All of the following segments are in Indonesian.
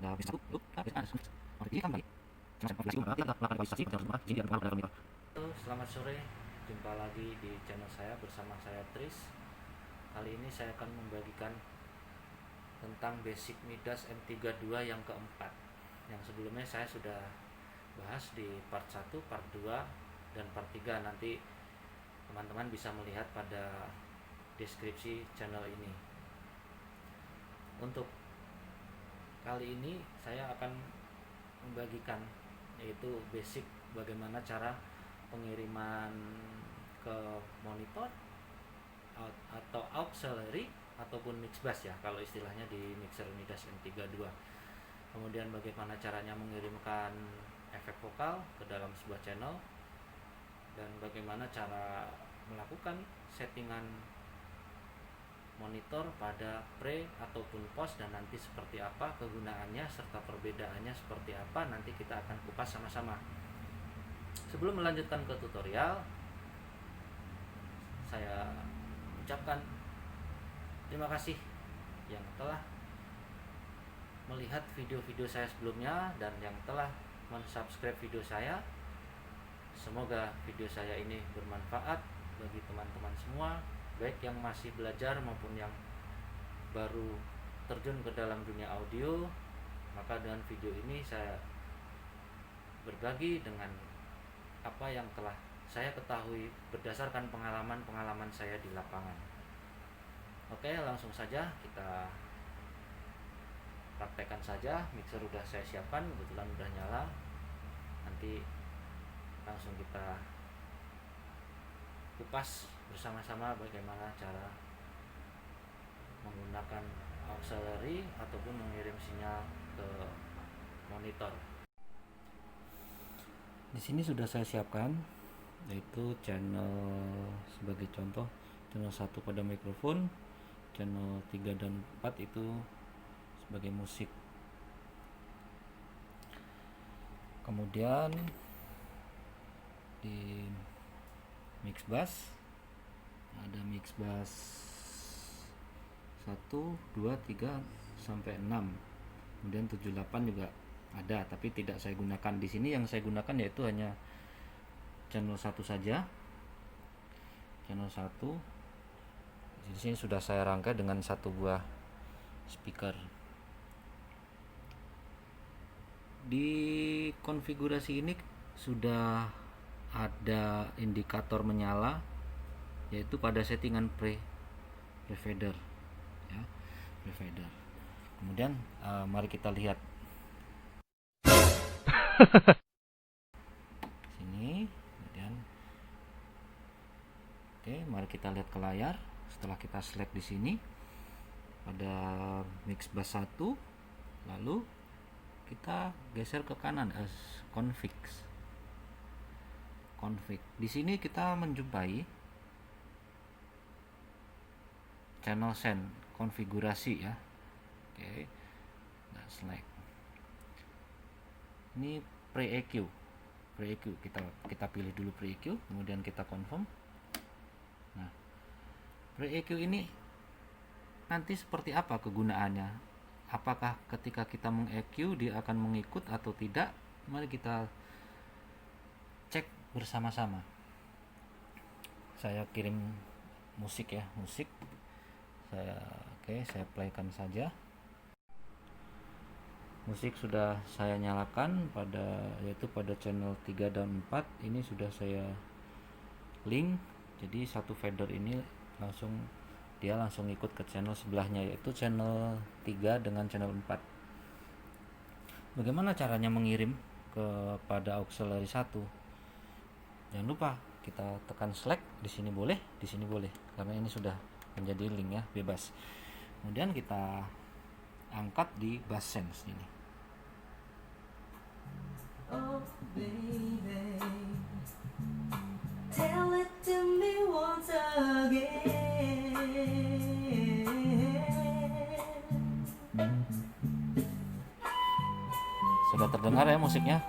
Selamat sore, jumpa lagi di channel saya bersama saya Tris. Kali ini saya akan membagikan tentang basic Midas M32 yang keempat. Yang sebelumnya saya sudah bahas di part 1, part 2, dan part 3. Nanti teman-teman bisa melihat pada deskripsi channel ini. Untuk kali ini saya akan membagikan yaitu basic bagaimana cara pengiriman ke monitor atau auxiliary ataupun mix bus ya kalau istilahnya di mixer Midas M32. Kemudian bagaimana caranya mengirimkan efek vokal ke dalam sebuah channel, dan bagaimana cara melakukan settingan monitor pada pre ataupun post, dan nanti seperti apa kegunaannya serta perbedaannya seperti apa nanti kita akan kupas sama-sama. Sebelum melanjutkan ke tutorial, saya ucapkan terima kasih yang telah melihat video-video saya sebelumnya dan yang telah mensubscribe video saya. Semoga video saya ini bermanfaat bagi teman-teman semua, baik yang masih belajar maupun yang baru terjun ke dalam dunia audio. Maka dengan video ini saya berbagi dengan apa yang telah saya ketahui berdasarkan pengalaman-pengalaman saya di lapangan. Oke, langsung saja kita praktekkan saja. Mixer udah saya siapkan, kebetulan udah nyala. Nanti langsung kita kupas bersama-sama bagaimana cara menggunakan auxiliary ataupun mengirim sinyal ke monitor. Di sini sudah saya siapkan yaitu channel, sebagai contoh channel 1 pada mikrofon, channel 3 dan 4 itu sebagai musik. Kemudian di mix bass ada mix bass 1, 2, 3 sampai 6. Kemudian 7, 8 juga ada, tapi tidak saya gunakan di sini. Yang saya gunakan yaitu hanya channel 1 saja. Channel 1 di sini sudah saya rangkai dengan satu buah speaker. Di konfigurasi ini sudah ada indikator menyala yaitu pada settingan pre-fader ya, pre-fader. Kemudian mari kita lihat sini. Kemudian oke, mari kita lihat ke layar. Setelah kita select di sini pada mix bass 1, lalu kita geser ke kanan as config. Di sini kita menjumpai channel send konfigurasi ya. Oke. Nah, select. Ini pre-EQ. Kita pilih dulu pre-EQ, kemudian kita confirm. Nah, pre-EQ ini nanti seperti apa kegunaannya? Apakah ketika kita meng-EQ dia akan mengikut atau tidak? Mari kita cek bersama-sama. Saya kirim musik ya, musik. Saya playkan saja. Musik sudah saya nyalakan yaitu pada channel 3 dan 4. Ini sudah saya link. Jadi satu fader ini langsung ikut ke channel sebelahnya, yaitu channel 3 dengan channel 4. Bagaimana caranya mengirim kepada auxiliary 1? Jangan lupa kita tekan select. Di sini boleh, di sini boleh, karena ini sudah menjadi link ya, bebas. Kemudian kita angkat di bass sense ini. Oh baby, tell it to me once again. Sudah terdengar ya musiknya?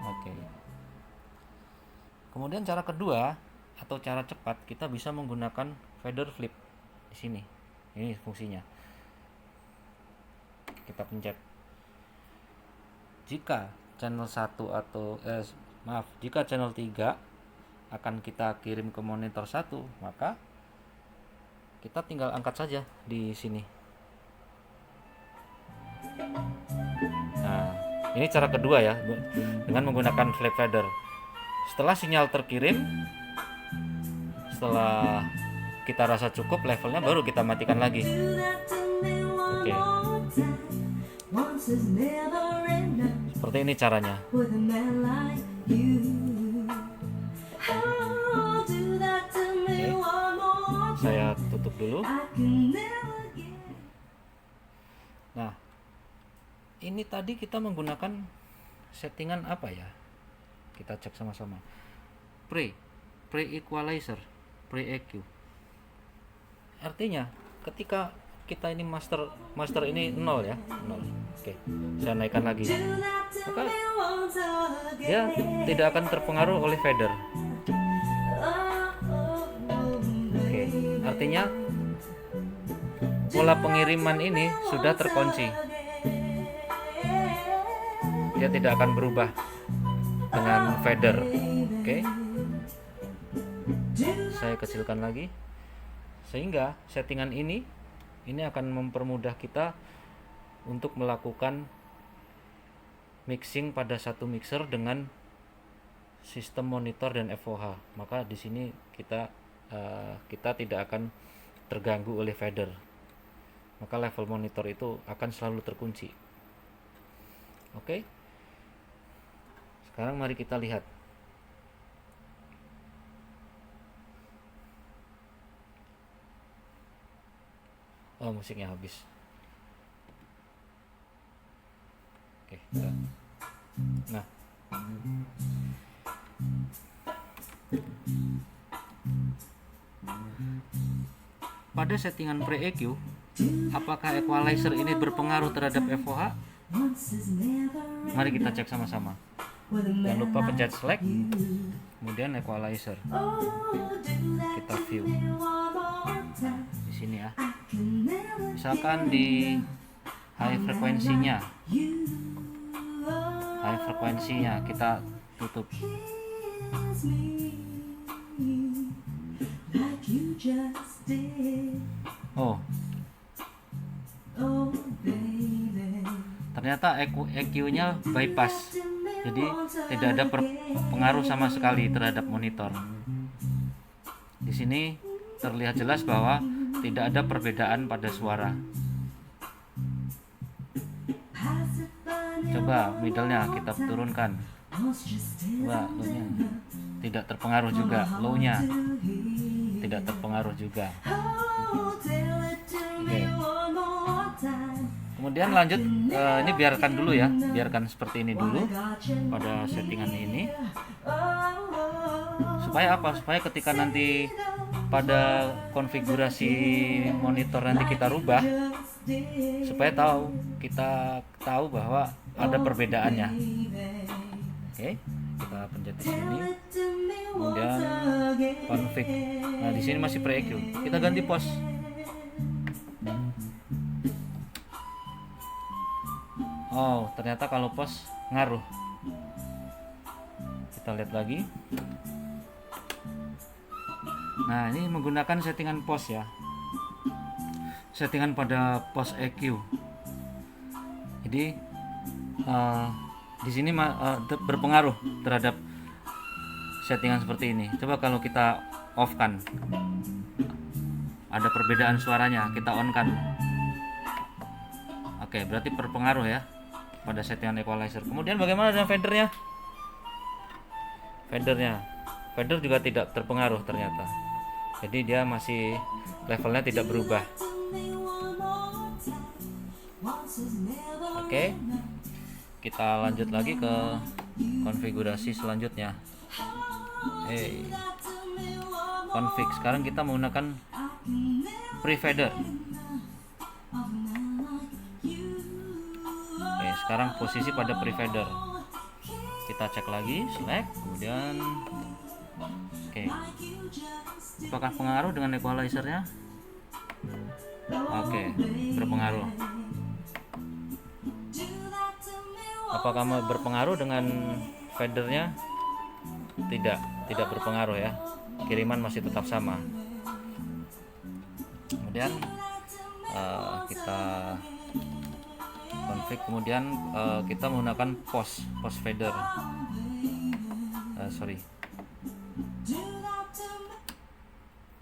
Oke. Kemudian cara kedua atau cara cepat, kita bisa menggunakan fader flip di sini. Ini fungsinya. kita pencet. Jika channel 1 atau jika channel 3 akan kita kirim ke monitor 1, maka kita tinggal angkat saja di sini. Nah, ini cara kedua ya, dengan menggunakan flap fader. Setelah sinyal terkirim, setelah kita rasa cukup levelnya, baru kita matikan lagi. Oke. Seperti ini caranya. Saya tutup dulu. Nah, ini tadi kita menggunakan settingan apa ya? Kita cek sama-sama. Pre equalizer, pre EQ. Artinya ketika kita ini master ini 0 ya, 0. Oke, saya naikkan lagi. Maka dia tidak akan terpengaruh oleh fader. Oke, artinya pola pengiriman ini sudah terkunci. Dia tidak akan berubah dengan fader. Oke. Saya kecilkan lagi. Sehingga settingan ini akan mempermudah kita untuk melakukan mixing pada satu mixer dengan sistem monitor dan FOH. Maka di sini kita tidak akan terganggu oleh fader. Maka level monitor itu akan selalu terkunci. Oke. Sekarang mari kita lihat. Oh, musiknya habis. Oke, nah, pada settingan pre-EQ, apakah equalizer ini berpengaruh terhadap FOH? Mari kita cek sama-sama. Jangan lupa pencet select, kemudian equalizer. Kita view. Di sini ya. Misalkan di high frekuensinya kita tutup. Oh, ternyata EQ-nya bypass, jadi tidak ada pengaruh sama sekali terhadap monitor. Di sini terlihat jelas bahwa tidak ada perbedaan pada suara. Coba middle-nya kita turunkan. Coba low-nya tidak terpengaruh juga, low-nya tidak terpengaruh juga. Oke. Kemudian lanjut, ini biarkan dulu ya, biarkan seperti ini dulu pada settingan ini. Supaya apa? Supaya ketika nanti pada konfigurasi monitor nanti kita rubah, supaya kita tahu bahwa ada perbedaannya. Oke, kita pencet di sini, kemudian config. Nah, di sini masih pre-EQ. Kita ganti pos. Oh, ternyata kalau pos ngaruh. Kita lihat lagi. Nah, ini menggunakan settingan pos ya. Settingan pada pos EQ. Jadi di sini berpengaruh terhadap settingan seperti ini. Coba kalau kita off kan, ada perbedaan suaranya, kita on kan. Oke, berarti berpengaruh ya pada settingan equalizer. Kemudian bagaimana dengan fadernya? Fader juga tidak terpengaruh ternyata. Jadi dia masih levelnya tidak berubah. Oke, kita lanjut lagi ke konfigurasi selanjutnya. Config. Sekarang kita menggunakan pre-fader. Oke, sekarang posisi pada pre-fader. Kita cek lagi, select, kemudian oke. Apakah pengaruh dengan equalizernya? Oke, berpengaruh. Apakah berpengaruh dengan fadernya? Tidak berpengaruh ya. Kiriman masih tetap sama. Kemudian kita config, kemudian kita menggunakan post fader.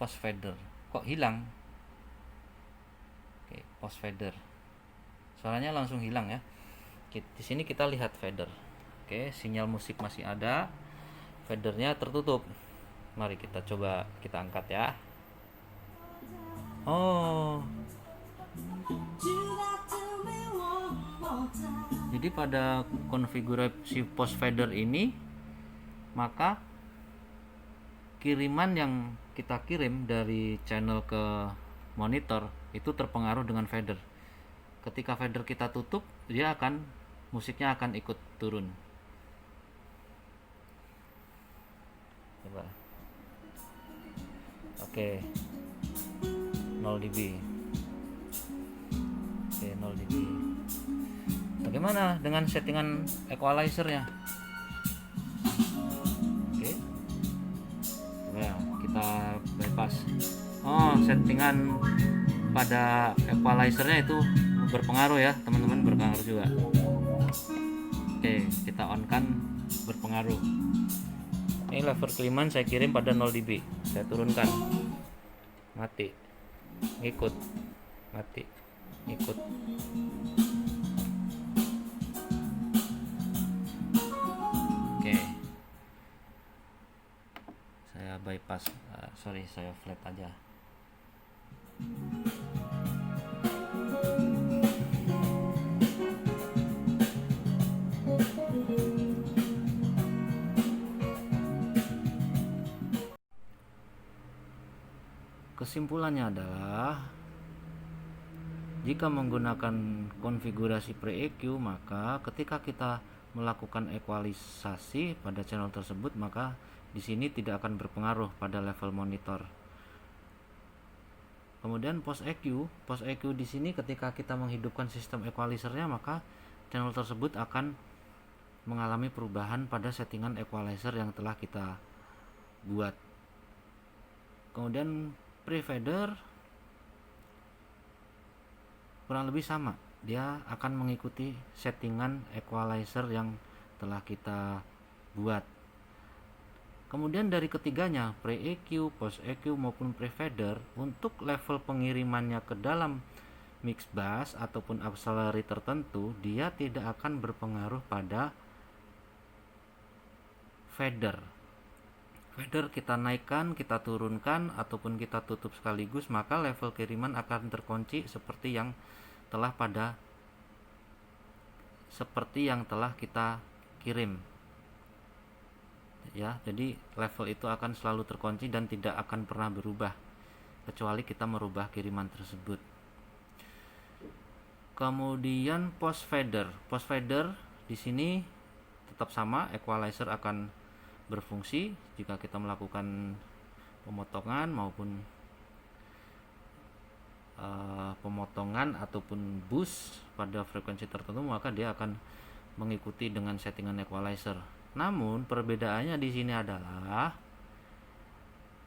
Post fader kok hilang. Oke, post fader. Suaranya langsung hilang ya. Di sini kita lihat fader. Oke, sinyal musik masih ada. Fadernya tertutup. Mari kita coba kita angkat ya. Oh. Jadi pada konfigurasi post fader ini, maka kiriman yang kita kirim dari channel ke monitor itu terpengaruh dengan fader. Ketika fader kita tutup, musiknya akan ikut turun. Coba. Oke. 0 dB. Oke, 0 dB. Bagaimana dengan settingan equalizernya? Oke. Nah, kita bypass. Oh, settingan pada equalizernya itu berpengaruh ya, teman-teman, berpengaruh juga. Oke, kita on kan, berpengaruh. Ini lever kiriman saya kirim pada 0 dB. Saya turunkan. Mati. Ngikut. Mati. Ngikut. Oke. Saya bypass. Saya flat aja. Kesimpulannya adalah, jika menggunakan konfigurasi pre-EQ, maka ketika kita melakukan ekualisasi pada channel tersebut, maka di sini tidak akan berpengaruh pada level monitor. Kemudian post EQ di sini ketika kita menghidupkan sistem equalizernya, maka channel tersebut akan mengalami perubahan pada settingan equalizer yang telah kita buat. Kemudian pre-fader kurang lebih sama, dia akan mengikuti settingan equalizer yang telah kita buat. Kemudian dari ketiganya, pre-EQ, post-EQ maupun pre-fader, untuk level pengirimannya ke dalam mix bus ataupun auxiliary tertentu, dia tidak akan berpengaruh pada fader. Fader kita naikkan, kita turunkan, ataupun kita tutup sekaligus, maka level kiriman akan terkunci seperti yang telah kita kirim. Ya, jadi level itu akan selalu terkunci dan tidak akan pernah berubah kecuali kita merubah kiriman tersebut. Kemudian post fader di sini tetap sama, equalizer akan berfungsi jika kita melakukan pemotongan maupun pemotongan ataupun boost pada frekuensi tertentu, maka dia akan mengikuti dengan settingan equalizer. Namun perbedaannya di sini adalah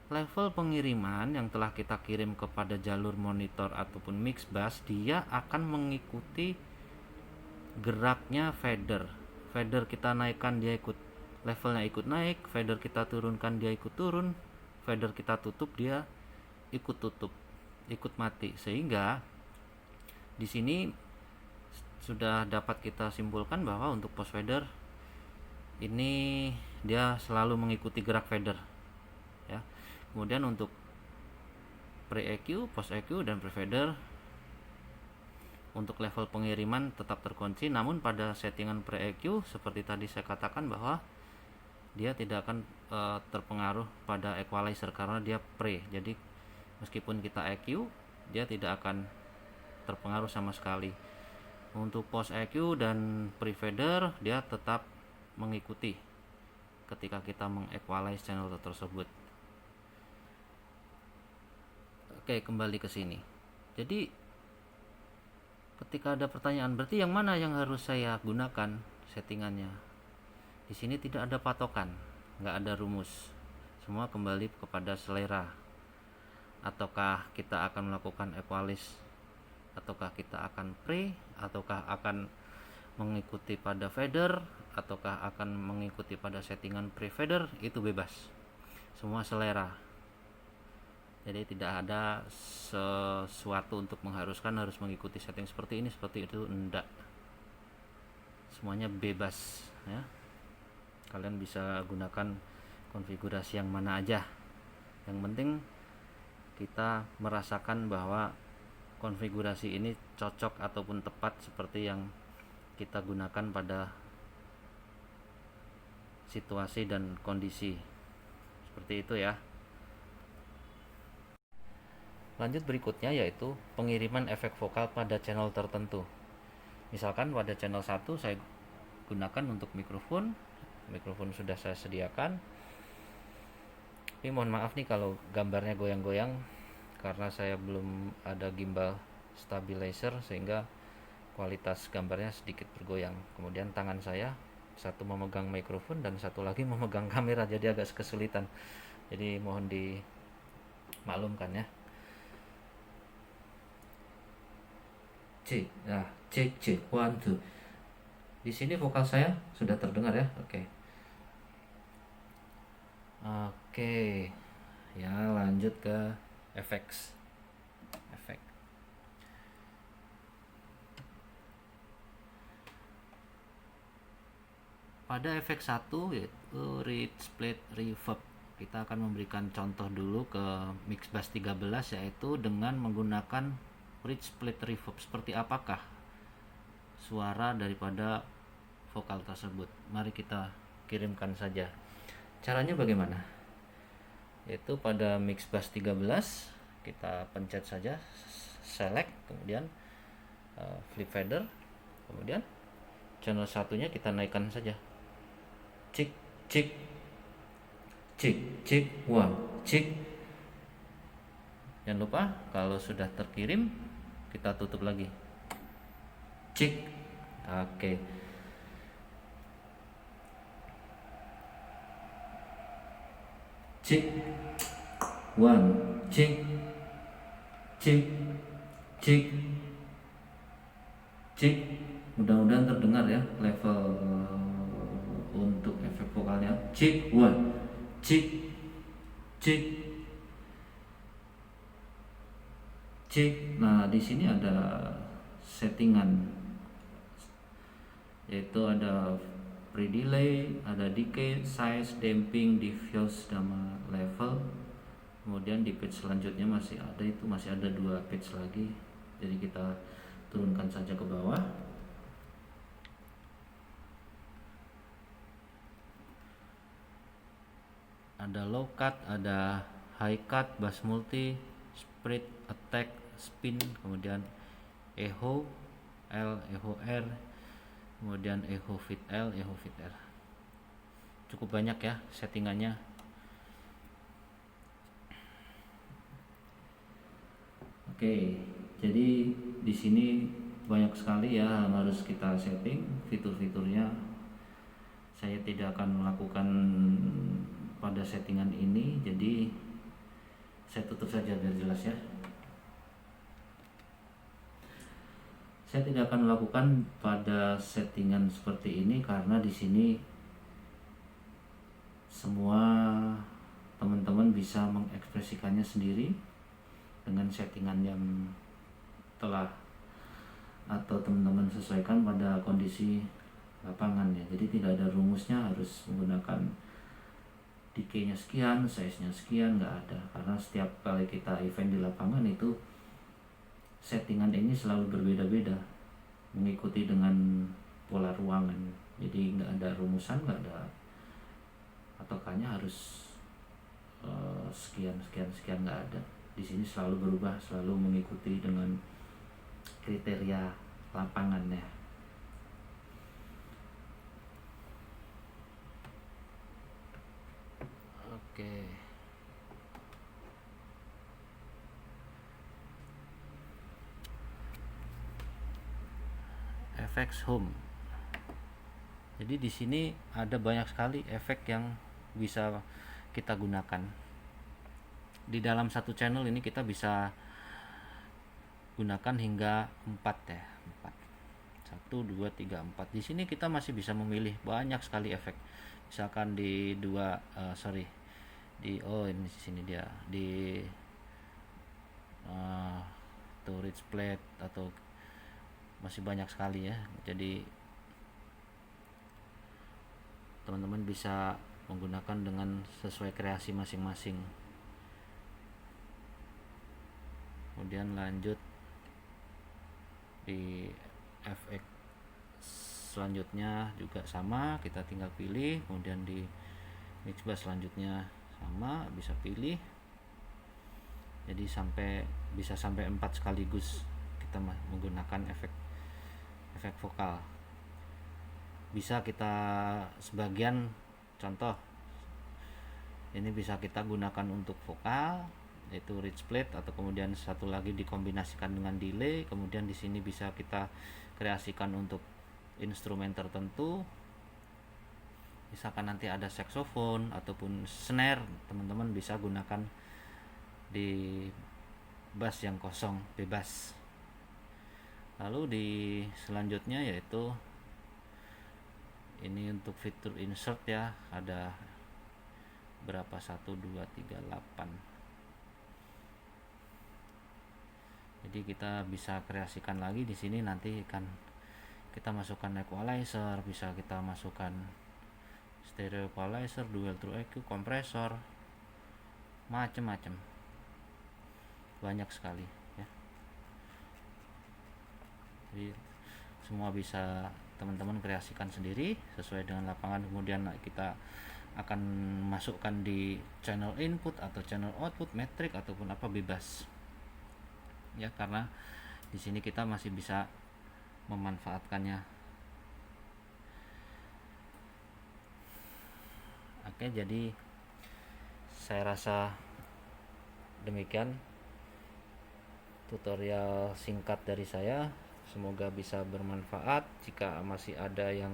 level pengiriman yang telah kita kirim kepada jalur monitor ataupun mix bus, dia akan mengikuti geraknya fader. Fader kita naikkan, dia levelnya ikut naik, fader kita turunkan, dia ikut turun, fader kita tutup, dia ikut tutup, ikut mati. Sehingga di sini sudah dapat kita simpulkan bahwa untuk post fader ini dia selalu mengikuti gerak fader ya. Kemudian untuk pre-EQ, post-EQ dan pre-fader, untuk level pengiriman tetap terkunci, namun pada settingan pre-EQ seperti tadi saya katakan bahwa dia tidak akan terpengaruh pada equalizer karena dia pre. Jadi meskipun kita EQ, dia tidak akan terpengaruh sama sekali. Untuk post EQ dan pre-fader, dia tetap mengikuti ketika kita mengequalize channel tersebut. Oke, kembali ke sini. Jadi ketika ada pertanyaan, berarti yang mana yang harus saya gunakan? settingannya. Di sini tidak ada patokan, nggak ada rumus, semua kembali kepada selera. Ataukah kita akan melakukan equalize, ataukah kita akan pre, ataukah akan mengikuti pada fader, ataukah akan mengikuti pada settingan pre fader, itu bebas, semua selera. Jadi tidak ada sesuatu untuk mengharuskan harus mengikuti setting seperti ini seperti itu, enggak, semuanya bebas ya. Kalian bisa gunakan konfigurasi yang mana aja, yang penting kita merasakan bahwa konfigurasi ini cocok ataupun tepat seperti yang kita gunakan pada situasi dan kondisi seperti itu ya. Lanjut berikutnya yaitu pengiriman efek vokal pada channel tertentu. Misalkan pada channel 1 saya gunakan untuk mikrofon sudah saya sediakan. Ini mohon maaf nih kalau gambarnya goyang-goyang karena saya belum ada gimbal stabilizer sehingga kualitas gambarnya sedikit bergoyang. Kemudian tangan saya satu memegang mikrofon dan satu lagi memegang kamera, jadi agak kesulitan. Jadi mohon dimaklumkan ya. Cek, nah cek 1 2. Di sini vokal saya sudah terdengar ya. Oke, ya lanjut ke efek. Pada efek 1 yaitu reed split reverb, kita akan memberikan contoh dulu ke Mix Bass 13 yaitu dengan menggunakan reed split reverb. Seperti apakah suara daripada vokal tersebut? Mari kita kirimkan saja. Caranya bagaimana? Yaitu pada Mix Bass 13 kita pencet saja select, kemudian flip fader, kemudian channel satunya kita naikkan saja. Cek 1 cek. Jangan lupa kalau sudah terkirim kita tutup lagi. Cek. Oke. Cek 1 cek. Mudah-mudahan terdengar ya level untuk efek vokalnya. Cek 1 cek. Nah di sini ada settingan yaitu ada pre-delay, ada decay, size, damping, diffuse, sama level. Kemudian di pitch selanjutnya masih ada 2 pitch lagi. Jadi kita turunkan saja ke bawah. Ada low cut, ada high cut, bass multi, spread, attack, spin, kemudian echo L, echo R, kemudian echo fit L, echo fit R. Cukup banyak ya settingannya. Oke, jadi di sini banyak sekali ya yang harus kita setting fitur-fiturnya. Saya tidak akan melakukan pada settingan ini, jadi saya tutup saja biar jelas ya. Saya tidak akan melakukan pada settingan seperti ini karena di sini semua teman-teman bisa mengekspresikannya sendiri dengan settingan yang telah atau teman-teman sesuaikan pada kondisi lapangan ya. Jadi tidak ada rumusnya harus menggunakan decay-nya sekian, size-nya sekian, nggak ada. Karena setiap kali kita event di lapangan itu settingan ini selalu berbeda-beda mengikuti dengan pola ruangan. Jadi nggak ada rumusan, nggak ada patokannya harus sekian nggak ada. Di sini selalu berubah, selalu mengikuti dengan kriteria lapangannya. Oke. Effects home. Jadi di sini ada banyak sekali efek yang bisa kita gunakan. Di dalam satu channel ini kita bisa gunakan hingga 4 ya, 4. 1 2 3 4. Di sini kita masih bisa memilih banyak sekali efek. Misalkan di ini di sini dia di storage plate atau masih banyak sekali ya. Jadi teman-teman bisa menggunakan dengan sesuai kreasi masing-masing. Kemudian lanjut di efek selanjutnya juga sama, kita tinggal pilih. Kemudian di mix bass selanjutnya sama, bisa pilih. Jadi bisa sampai 4 sekaligus kita menggunakan efek vokal. Bisa kita sebagian, contoh ini bisa kita gunakan untuk vokal, yaitu rich plate, atau kemudian satu lagi dikombinasikan dengan delay. Kemudian di sini bisa kita kreasikan untuk instrumen tertentu. Misalkan nanti ada saxophone ataupun snare, teman-teman bisa gunakan di bass yang kosong, bebas. Lalu di selanjutnya yaitu ini untuk fitur insert ya, ada berapa, 1 2 3 8. Jadi kita bisa kreasikan lagi di sini, nanti kan kita masukkan equalizer, bisa kita masukkan stereo equalizer, dual through EQ, kompresor, macam-macam, banyak sekali ya. Jadi semua bisa teman-teman kreasikan sendiri sesuai dengan lapangan. Kemudian kita akan masukkan di channel input atau channel output, metrik ataupun apa, bebas ya, karena di sini kita masih bisa memanfaatkannya. Oke, jadi saya rasa demikian tutorial singkat dari saya. Semoga bisa bermanfaat. Jika masih ada yang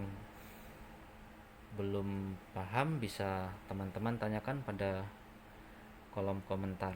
belum paham, bisa teman-teman tanyakan pada kolom komentar.